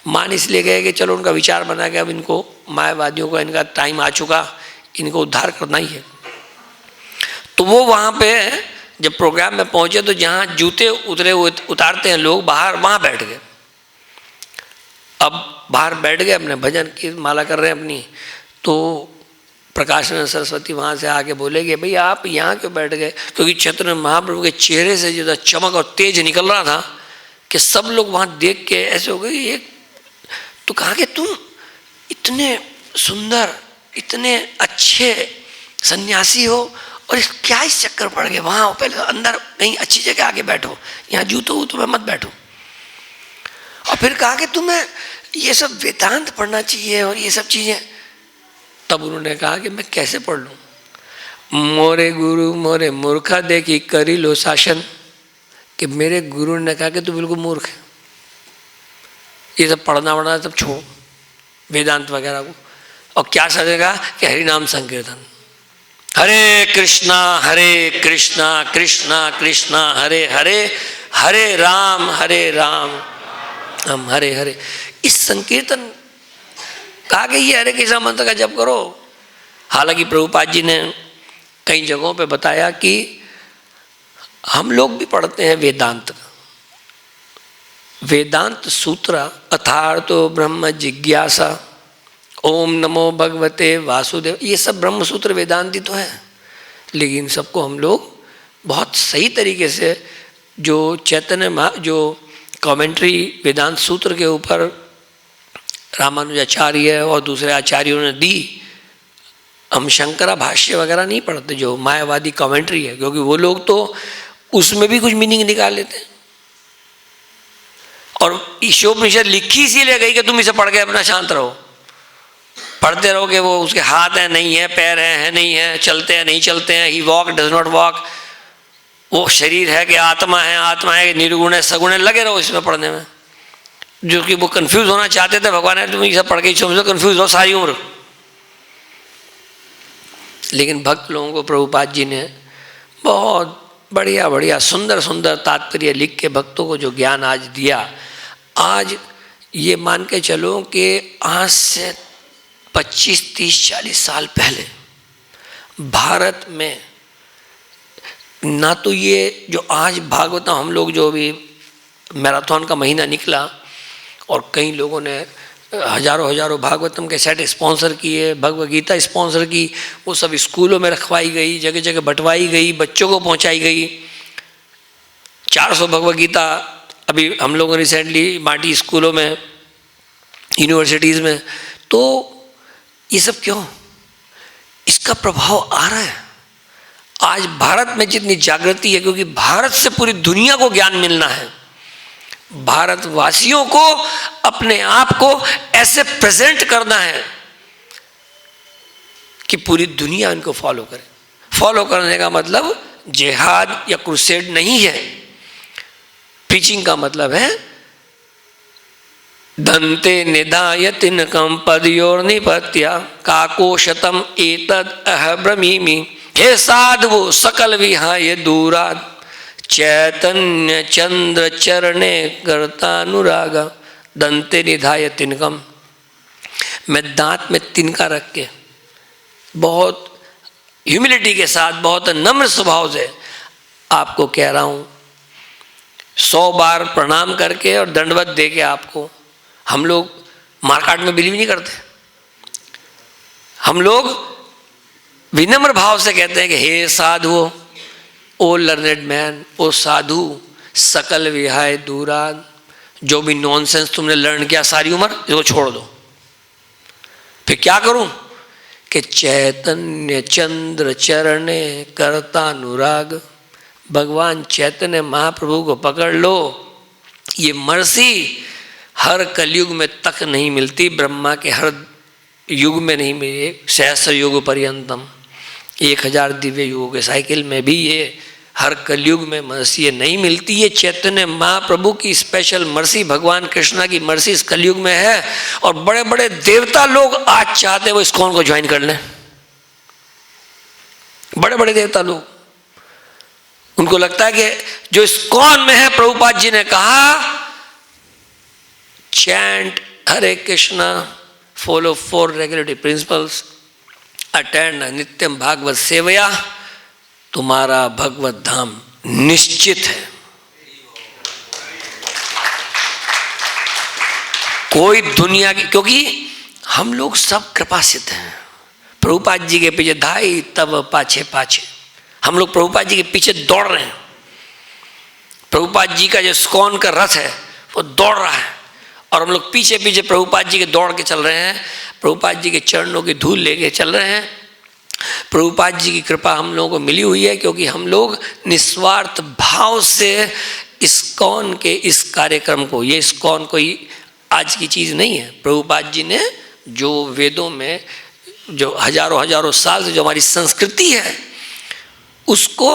मान इसलिए गए कि चलो उनका विचार बना कि अब इनको, मायावादियों का इनका टाइम आ चुका, इनको उद्धार करना ही है। तो वो वहाँ पे जब प्रोग्राम में पहुँचे तो जहाँ जूते उतारते हैं लोग बाहर, वहाँ बैठ गए। अब बाहर बैठ गए, अपने भजन की माला कर रहे हैं अपनी। तो प्रकाशानंद सरस्वती वहाँ से आके बोले कि भाई आप यहाँ क्यों बैठ गए, क्योंकि चैतन्य महाप्रभु के चेहरे से जो चमक और तेज निकल रहा था कि सब लोग वहाँ देख के ऐसे हो गए एक। तो कहा कि तुम इतने सुंदर, इतने अच्छे सन्यासी हो और क्या इस चक्कर पड़ गए, वहाँ पहले अंदर कहीं अच्छी जगह आके बैठो, यहाँ जूतों वूतों में मत बैठो। और फिर कहा कि तुम्हें ये सब वेदांत पढ़ना चाहिए और ये सब चीज़ें। तब उन्होंने कहा कि मैं कैसे पढ़ लूँ, मोरे गुरु मोरे मूर्खा देखी करी लो शासन, कि मेरे गुरु ने कहा कि तू बिल्कुल मूर्ख है, ये सब पढ़ना वढ़ना सब छोड़, वेदांत वगैरह को। और क्या सजेगा कि हरि नाम संकीर्तन, हरे कृष्णा कृष्णा कृष्णा हरे हरे, हरे राम हम हरे हरे। इस संकीर्तन कहा कि ये हरे कृष्णा मंत्र का जप करो। हालांकि प्रभुपाद जी ने कई जगहों पे बताया कि हम लोग भी पढ़ते हैं वेदांत, वेदांत सूत्र, अथार्तो ब्रह्म जिज्ञासा, ओम नमो भगवते वासुदेव, ये सब ब्रह्म सूत्र वेदांत ही तो है। लेकिन सबको हम लोग बहुत सही तरीके से, जो जो कमेंट्री वेदांत सूत्र के ऊपर रामानुजाचार्य और दूसरे आचार्यों ने दी, हम शंकरा भाष्य वगैरह नहीं पढ़ते जो मायावादी कमेंट्री है, क्योंकि वो लोग तो उसमें भी कुछ मीनिंग निकाल लेते हैं। और ईशोपनिषद लिखी इसीलिए गई कि तुम इसे पढ़ के अपना शांत रहो, पढ़ते रहो कि वो उसके हाथ है नहीं है, पैर है नहीं है, चलते हैं नहीं चलते हैं, ही वॉक डज नॉट वॉक, वो शरीर है कि आत्मा है, निर्गुण है सगुण है, लगे रहो इसमें पढ़ने में। जो कि वो कंफ्यूज होना चाहते थे, भगवान ने तुम ये सब पढ़ के समझो कंफ्यूज हो सारी उम्र। लेकिन भक्त लोगों को प्रभुपाद जी ने बहुत बढ़िया बढ़िया सुंदर सुंदर तात्पर्य लिख के भक्तों को जो ज्ञान आज दिया, आज ये मान के चलो कि आज से 25, 30, 40 साल पहले भारत में ना तो ये जो आज भागवतम हम लोग जो भी मैराथन का महीना निकला और कई लोगों ने हजारों भागवतम के सेट स्पॉन्सर किए, भगवद गीता स्पॉन्सर की, वो सब स्कूलों में रखवाई गई, जगह जगह बंटवाई गई, बच्चों को पहुंचाई गई। 400 भगवद गीता अभी हम लोगों ने रिसेंटली बांटी स्कूलों में, यूनिवर्सिटीज़ में। तो ये सब क्यों? इसका प्रभाव आ रहा है। आज भारत में जितनी जागृति है, क्योंकि भारत से पूरी दुनिया को ज्ञान मिलना है, भारतवासियों को अपने आप को ऐसे प्रेजेंट करना है कि पूरी दुनिया इनको फॉलो करे। फॉलो करने का मतलब जिहाद या क्रूसेड नहीं है। प्रीचिंग का मतलब है दंते निधाय तिनकम पदयोर्निपत्या काकोशतम एतद अहब्रमीमि। हे साधु सकल विहाय दूराद चैतन्य चंद्र चरणे करतानुराग। दंते निधाय तिनकम, मैं दांत में तिनका रख के बहुत ह्यूमिलिटी के साथ, बहुत नम्र स्वभाव से आपको कह रहा हूँ, 100 बार प्रणाम करके और दंडवत दे के आपको। हम लोग मारकाट में बिलीव नहीं करते, हम लोग विनम्र भाव से कहते हैं कि हे साधु, ओ लर्नेड मैन, ओ साधु, सकल विहाय दूराद, जो भी नॉनसेंस तुमने लर्न किया सारी उम्र, इसको छोड़ दो। फिर क्या करूं कि चैतन्य चंद्र चरणे करता अनुराग, भगवान चैतन्य महाप्रभु को पकड़ लो। ये मर्सी हर कलयुग में तक नहीं मिलती, ब्रह्मा के हर युग में नहीं मिली, सहस्र युग पर्यंतम, 1000 दिव्य युगों के साइकिल में भी ये हर कलयुग में मर्सी नहीं मिलती। ये चैतन्य महाप्रभु की स्पेशल मर्सी, भगवान कृष्णा की मर्सी इस कलयुग में है। और बड़े बड़े देवता लोग आज चाहते हैं वो इस्कॉन को ज्वाइन कर लें। बड़े बड़े देवता लोग, उनको लगता है कि जो इस्कॉन में है, प्रभुपाद जी ने कहा chant Hare Krishna, follow 4 regulatory principles, attend नित्यम भागवत सेवया, तुम्हारा भगवत धाम निश्चित है। कोई दुनिया की, क्योंकि हम लोग सब कृपा सिद्ध हैं, प्रभुपाद जी के पीछे धाई तब पाछे पाछे, हम लोग प्रभुपाद जी के पीछे दौड़ रहे हैं। प्रभुपाद जी का जो इस्कॉन का रथ है वो दौड़ रहा है और हम लोग पीछे पीछे प्रभुपाद जी के दौड़ के चल रहे हैं, प्रभुपाद जी के चरणों की धूल लेके चल रहे हैं। प्रभुपाद जी की कृपा हम लोगों को मिली हुई है क्योंकि हम लोग निस्वार्थ भाव से इस्कॉन के इस कार्यक्रम को, ये इस्कॉन कोई आज की चीज़ नहीं है। प्रभुपाद जी ने जो वेदों में जो हजारों हजारों साल से जो हमारी संस्कृति है उसको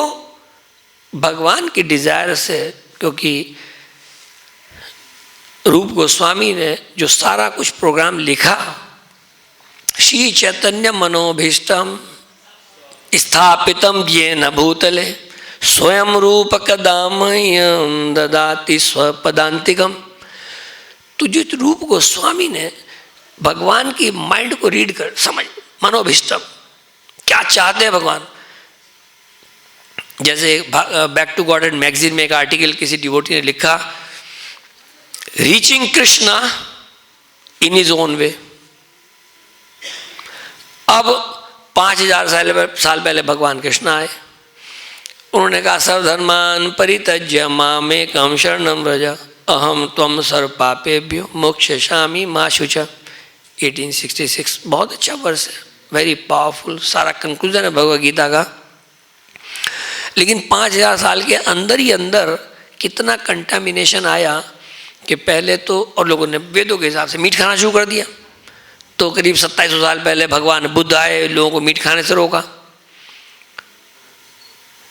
भगवान की डिजायर से, क्योंकि रूप गोस्वामी ने जो सारा कुछ प्रोग्राम लिखा, श्री चैतन्य मनोभीष्टम स्थापितम येन भूतले स्वयं रूप कदामह्यं ददाति स्वपदांतिकम। तो जो रूप गोस्वामी ने भगवान की माइंड को रीड कर समझ, मनोभीष्टम क्या चाहते हैं भगवान। जैसे back to god and magazine में एक आर्टिकल किसी डिवोटी ने लिखा, reaching Krishna in his own way. अब 5000 साल पहले भगवान कृष्ण आए, उन्होंने कहा सर्वधर्मान परित्यज्य मामेकं शरणं व्रज अहम त्वं सर्व पापेभ्यो मोक्षयिष्यामि मा शुच। 1866 बहुत अच्छा वर्ष है, वेरी पावरफुल, सारा कंक्लूजन है भगवद गीता का। लेकिन 5000 साल के अंदर ही अंदर कितना कंटामिनेशन आया कि पहले तो और लोगों ने वेदों के हिसाब से मीट खाना शुरू कर दिया। तो करीब 2700 साल पहले भगवान बुद्ध आए, लोगों को मीट खाने से रोका।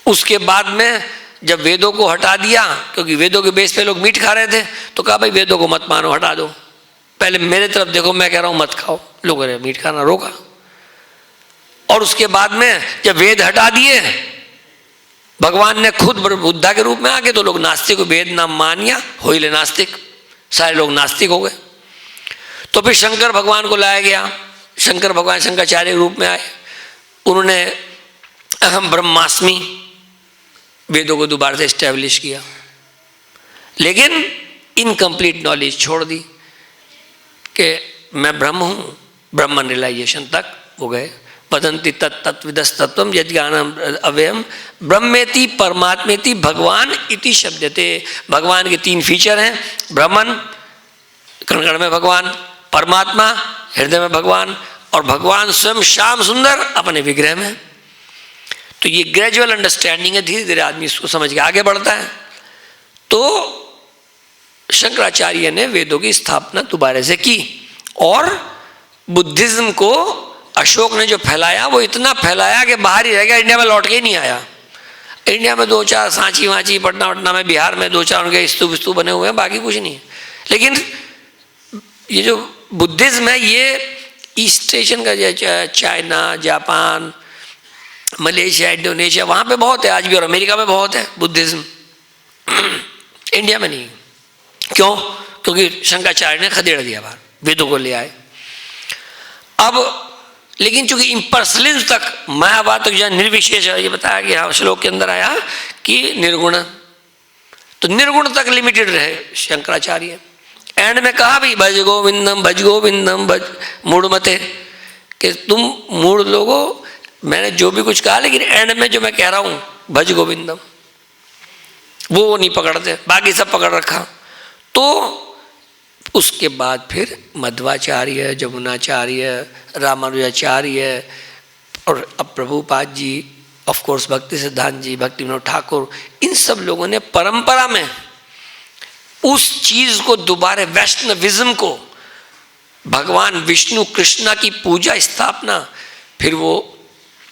उसके बाद में जब वेदों को हटा दिया, क्योंकि वेदों के बेस पे लोग मीट खा रहे थे, तो कहा भाई वेदों को मत मानो, हटा दो, पहले मेरे तरफ देखो, मैं कह रहा हूं मत खाओ। लोगों ने मीट खाना रोका। और उसके बाद में जब वेद हटा दिए भगवान ने खुद बुद्धा के रूप में आके, तो लोग नास्तिक, वेद ना मानिया हो ही ले नास्तिक, सारे लोग नास्तिक हो गए। तो फिर शंकर भगवान को लाया गया, शंकर भगवान शंकराचार्य के रूप में आए, उन्होंने अहम ब्रह्मास्मि वेदों को दोबारा से स्टैब्लिश किया, लेकिन इनकम्प्लीट नॉलेज छोड़ दी कि मैं ब्रह्म हूँ, ब्रह्मन रियलाइजेशन तक हो गए। वदन्ति तत्तत्विदस्तत्वम यज्ञानम अव्ययम ब्रह्मेति परमात्मेति भगवान इति शब्दते। भगवान के 3 फीचर हैं, ब्रह्मन कण कण में भगवान, परमात्मा हृदय में भगवान, और भगवान स्वयं श्याम सुंदर अपने विग्रह में। तो ये ग्रेजुअल अंडरस्टैंडिंग है, धीरे धीरे आदमी इसको समझ के आगे बढ़ता है। तो शंकराचार्य ने वेदों की स्थापना दोबारा से की, और बुद्धिज्म को अशोक ने जो फैलाया वो इतना फैलाया कि बाहर ही रह गया, इंडिया में लौट के ही नहीं आया। इंडिया में 2-4 सांची वाची, पटना में, बिहार में 2-4 उनके स्तूप बने हुए हैं, बाकी कुछ नहीं है। लेकिन ये जो बुद्धिज्म है ये ईस्ट एशियन का, चाइना, जापान, मलेशिया, इंडोनेशिया, वहाँ पे बहुत है आज भी, और अमेरिका में बहुत है बुद्धिज्म, इंडिया में नहीं। क्यों? क्योंकि शंकराचार्य ने खदेड़ दिया बाहर, वेदों को ले आए। अब लेकिन चूंकि इम्पर्सनलिज्म तक, मायावाद तक जहाँ निर्विशेष, ये बताया गया श्लोक के अंदर आया कि निर्गुण, तो निर्गुण तक लिमिटेड रहे शंकराचार्य। एंड में कहा भी भज गोविंदम भज मूढ़ मते, कि तुम मूढ़ लोगों, मैंने जो भी कुछ कहा, लेकिन एंड में जो मैं कह रहा हूँ भज गोविंदम, वो नहीं पकड़ते, बाकी सब पकड़ रखा। तो उसके बाद फिर मध्वाचार्य, जमुनाचार्य, रामानुजाचार्य, और अब प्रभुपाद जी, ऑफ कोर्स भक्ति सिद्धांत जी, भक्ति विनोद ठाकुर, इन सब लोगों ने परंपरा में उस चीज को दोबारा, वैष्णविज्म को, भगवान विष्णु कृष्णा की पूजा स्थापना, फिर वो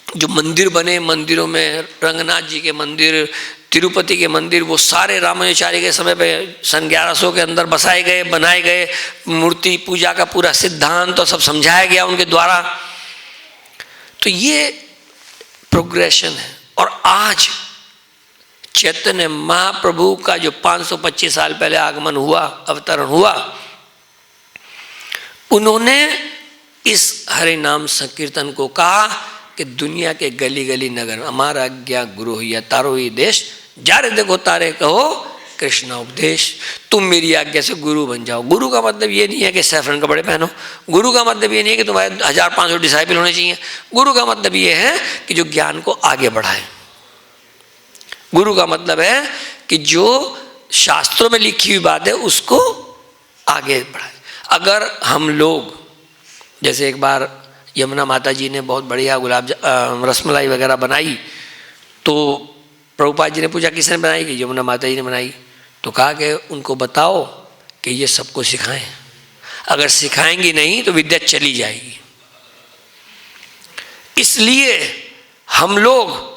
जो मंदिर बने, मंदिरों में रंगनाथ जी के मंदिर, तिरुपति के मंदिर, वो सारे रामानुजाचार्य के समय पे सन 1100 के अंदर बसाए गए, बनाए गए, मूर्ति पूजा का पूरा सिद्धांत तो सब समझाया गया उनके द्वारा। तो ये प्रोग्रेशन है। और आज चैतन्य महाप्रभु का जो 525 साल पहले आगमन हुआ, अवतरण हुआ, उन्होंने इस हरि नाम संकीर्तन को कहा कि दुनिया के गली गली नगर, हमारा आज्ञा गुरु या तारो ही देश, जारे देखो तारे कहो कृष्णा उपदेश। तुम मेरी आज्ञा से गुरु बन जाओ। गुरु का मतलब ये नहीं है कि सैफरन कपड़े पहनो, गुरु का मतलब ये नहीं है कि तुम्हारे 1500 डिसाइपल होने चाहिए, गुरु का मतलब ये है कि जो ज्ञान को आगे बढ़ाए। गुरु का मतलब है कि जो शास्त्रों में लिखी हुई बात है उसको आगे बढ़ाए। अगर हम लोग, जैसे एक बार यमुना माता जी ने बहुत बढ़िया रसमलाई वगैरह बनाई, तो प्रभुपाद जी ने पूछा किसने बनाई? कि यमुना माता जी ने बनाई। तो कहा कि उनको बताओ कि ये सबको सिखाएं, अगर सिखाएंगी नहीं तो विद्या चली जाएगी। इसलिए हम लोग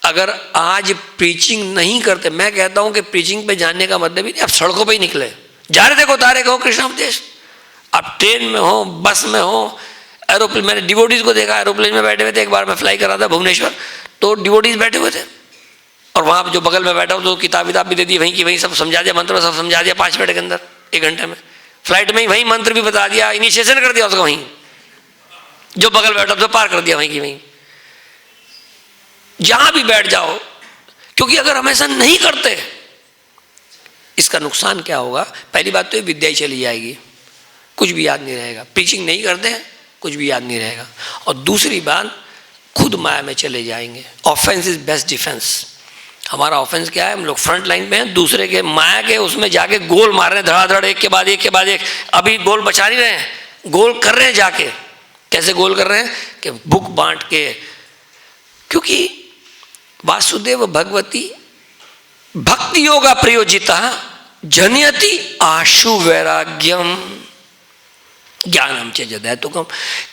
अगर आज प्रीचिंग नहीं करते, मैं कहता हूं कि प्रीचिंग पे जाने का मतलब ही नहीं, आप सड़कों पे ही निकले, जा रहे देखो तारे कहो कृष्ण उपदेश। आप ट्रेन में हो, बस में हो, एरोप्लेन, मैंने डिवोटीज को देखा एरोप्लेन में बैठे हुए थे। एक बार मैं फ्लाई कर रहा था भुवनेश्वर, तो डिवोटीज बैठे हुए थे, और वहाँ जो बगल में बैठा हो तो किताब भी दे दी, वहीं की वहीं सब समझा दिया, मंत्र सब समझा दिया 5 मिनट के अंदर, 1 घंटे में। फ्लाइट में ही वहीं मंत्र भी बता दिया, इनिशिएशन कर दिया उसका, वहीं जो बगल बैठा तो पार कर दिया वहीं की वहीं। जहाँ भी बैठ जाओ, क्योंकि अगर हम ऐसा नहीं करते, इसका नुकसान क्या होगा? पहली बात तो ये विद्या ही चली जाएगी, कुछ भी याद नहीं रहेगा। प्रीचिंग नहीं करते हैं, कुछ भी याद नहीं रहेगा। और दूसरी बात, खुद माया में चले जाएंगे। Offence is best defence. हमारा ऑफेंस क्या है? हम लोग फ्रंट लाइन में हैं, दूसरे के माया के उसमें जाके गोल मार रहे हैं, धड़ाधड़, एक के बाद एक के बाद एक। अभी गोल बचा नहीं रहे हैं, गोल कर रहे हैं जाके। कैसे गोल कर रहे हैं? कि बुक बांट के, क्योंकि वासुदेव भगवती भक्ति योगा प्रयोजिता जनयति आशु वैराग्यम ज्ञानम च जदैतुकम।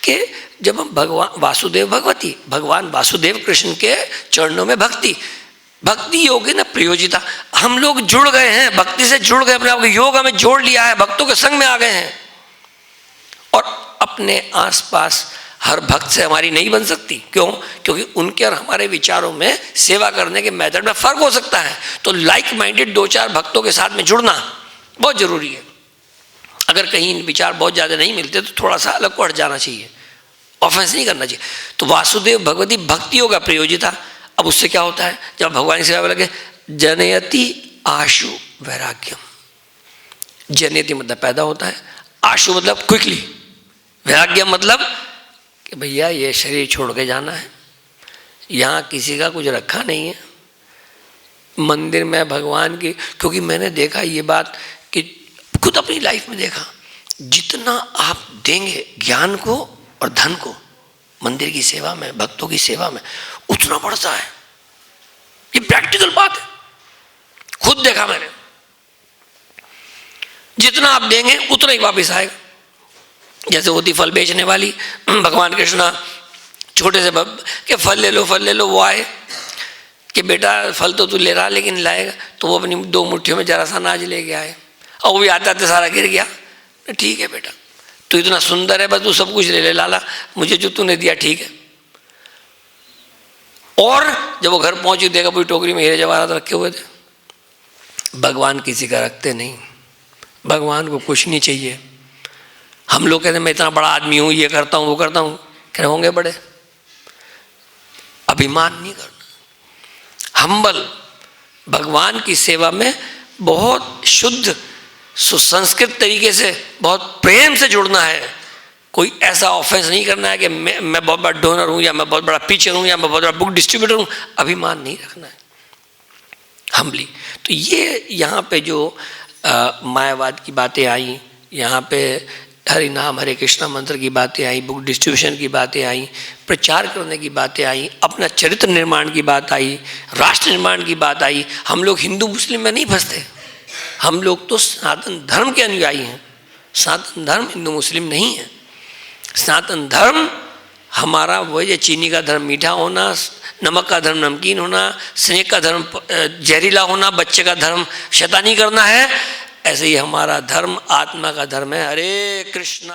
कि जब हम भगवान वासुदेव भगवती, भगवान वासुदेव कृष्ण के चरणों में भक्ति, भक्ति योग है ना प्रयोजिता। हम लोग जुड़ गए हैं, भक्ति से जुड़ गए, अपने आप को योग हमें जोड़ लिया है, भक्तों के संग में आ गए हैं। और अपने आसपास हर भक्त से हमारी नहीं बन सकती। क्यों? क्योंकि उनके और हमारे विचारों में, सेवा करने के मेथड में फर्क हो सकता है। तो लाइक माइंडेड 2-4 भक्तों के साथ में जुड़ना बहुत जरूरी है। अगर कहीं विचार बहुत ज़्यादा नहीं मिलते तो थोड़ा सा अलग को हट जाना चाहिए, ऑफेंस नहीं करना चाहिए। तो वासुदेव भगवती भक्ति योगा प्रयोजिता। अब उससे क्या होता है? जब भगवान की सेवा में लगे, जनयति आशु वैराग्यम। जनयति मतलब पैदा होता है, आशु मतलब क्विकली, वैराग्यम मतलब कि भैया ये शरीर छोड़ के जाना है, यहाँ किसी का कुछ रखा नहीं है। मंदिर में भगवान की, क्योंकि मैंने देखा ये बात कि खुद अपनी लाइफ में देखा, जितना आप देंगे ज्ञान को और धन को मंदिर की सेवा में, भक्तों की सेवा में, उतना बढ़ता है। ये प्रैक्टिकल बात है, खुद देखा मैंने। जितना आप देंगे उतना ही वापस आएगा। जैसे होती फल बेचने वाली, भगवान कृष्णा छोटे से के फल ले लो, फल ले लो। वो आए कि बेटा फल तो तू ले रहा लेकिन लाएगा, तो वो अपनी 2 मुट्ठियों में जरा सा अनाज ले गया है, और वो भी आते आते सारा गिर गया। ठीक है बेटा, तू इतना सुंदर है, बस तू सब कुछ ले ले लाला, मुझे जो तूने दिया ठीक है। और जब वो घर पहुंची देखा पूरी टोकरी में हीरे जवाहरात रखे हुए थे। भगवान किसी का रखते नहीं, भगवान को कुछ नहीं चाहिए। हम लोग कहते हैं मैं इतना बड़ा आदमी हूँ, ये करता हूँ वो करता हूँ, कह होंगे बड़े, अभिमान नहीं करना, हम्बल, भगवान की सेवा में बहुत शुद्ध सुसंस्कृत तरीके से बहुत प्रेम से जुड़ना है। कोई ऐसा ऑफेंस नहीं करना है कि मैं बहुत बड़ा डोनर हूँ, या मैं बहुत बड़ा टीचर हूँ, या मैं बहुत बड़ा बुक डिस्ट्रीब्यूटर हूँ, अभिमान नहीं रखना है, हम्बली। तो ये यहाँ पे जो मायावाद की बातें आई, यहाँ पे हरि नाम हरे कृष्णा मंत्र की बातें आई, बुक डिस्ट्रीब्यूशन की बातें आई, प्रचार करने की बातें आई, अपना चरित्र निर्माण की बात आई, राष्ट्र निर्माण की बात आई। हम लोग हिंदू मुस्लिम में नहीं फंसते, हम लोग तो सनातन धर्म के अनुयायी हैं। सनातन धर्म हिंदू मुस्लिम नहीं है। सनातन धर्म हमारा वही है, चीनी का धर्म मीठा होना, नमक का धर्म नमकीन होना, स्नेक का धर्म जहरीला होना, बच्चे का धर्म शैतानी करना है। ऐसे ही हमारा धर्म आत्मा का धर्म है। हरे कृष्णा।